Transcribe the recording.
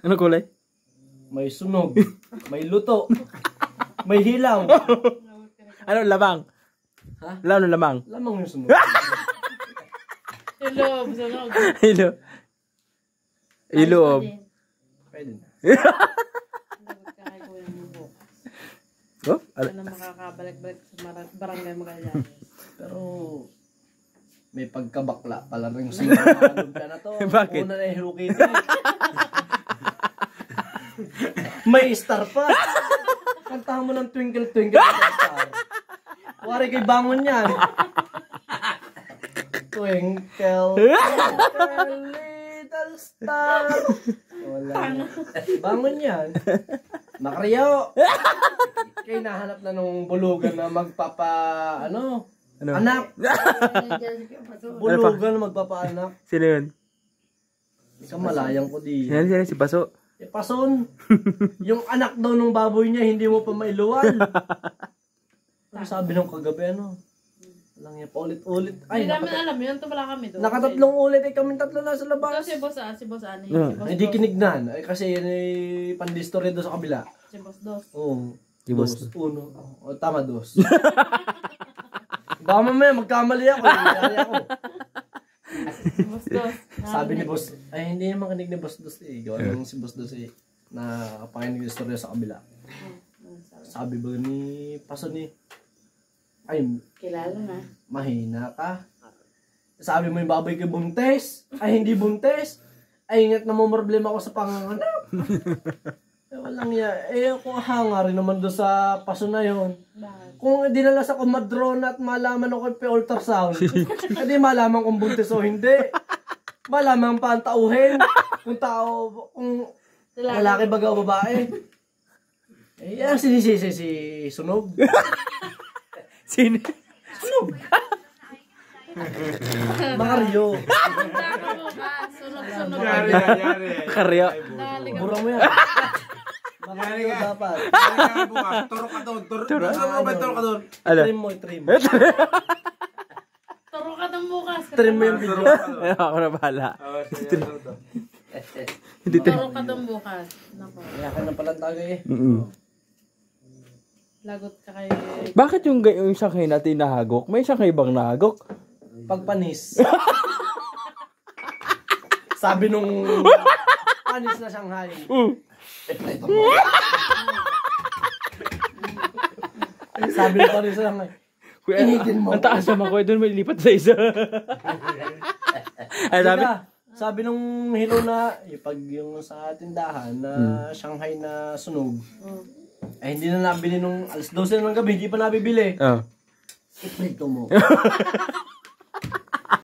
Ano kulay? May sunog. May luto. May hilaw. Ano lamang? Ha? Ano lamang? Lamang yung sunog. Iloob, sunog. Ilo. Iloob. Pwede na. Oh, Ano na makakabalik-balik sa barangay Magallanes. Pero may pagkabakla pala rin sa mga ka na to. Bakit? Una na yung Hello Kitty. May star pa. Kantahan mo ng Twinkle Twinkle Little Star. Wari kay bangon yan. Twinkle Twinkle Little Star. Wala. Bangon yan. Makriyo. Kaya nahanap na nung bulugan na Ano? anak. Bulugan na magpapaanak. Sino yun? Isang malayang ko di. Sino si Paso? Pason. Yung anak daw ng baboy niya, hindi mo pa mailuwan. Ano sabi nung kagabi, ano? Walang yan, paulit-ulit. Hindi namin alam yun, tumala kami doon. Nakatatlong ulit, ay kami tatlo na sa Ito labas. si Boss Ani. Hindi kinignan. Ay, kasi yan ay pandistorya doon sa kabila. Si Boss Dos. Oo. Si Boss Dos. Uno. O, tama, dos. Baka mamaya, magkamali ako. Yari ako. Si Boss Dos. Sabi ni Boss, ay hindi naman kanig ni Boss Dos eh. Gawa nung si Boss Dos eh, na kapakinig ng istorya sa kabila. Sabi ba ni Paso ni, ay, Kilala na. mahina ka. Sabi mo yung baboy kay buntes. Ay, hindi buntes. Ay, ingat na mo problema ko sa panganganak. Walang ya. Eh, kung hanga rin naman doon sa Paso na yun. Bakit? Kung dinala sa kumadrona at malaman ako yung ultrasound, hindi malaman kung buntis o hindi. Malaman pa ang tauhin. Kung tao, kung lalaki baga o babae. Eh, yan sinisisi si Sunog. Sino? Sunog. Makaryo. Sunod-sunod. Karyo. Burang mo yan. Makaryo dapat. Turo ka doon. Turo ka doon. Ano? Trim mo, trim. Turo ka ng bukas. Trim mo yung video. Ako na bahala. Hindi Turo ka ng bukas. Nako. Kaya ka na palang tagay eh. Lagot ka kay... Bakit yung sangkay natin nahagok? May sangkay bang nahagok? Pagpanis. Sabi nung panis na Shanghai. Sabi nung panis na Shanghai. Initin mo. Ang taas naman ko, doon may lipat sa isa. Ay, sabi? Sabi nung hilo na, pag yung sa tindahan na Shanghai na sunog, ay hindi na nabili nung alas 12 na ng gabi, hindi pa nabibili. Oh. Iprito mo.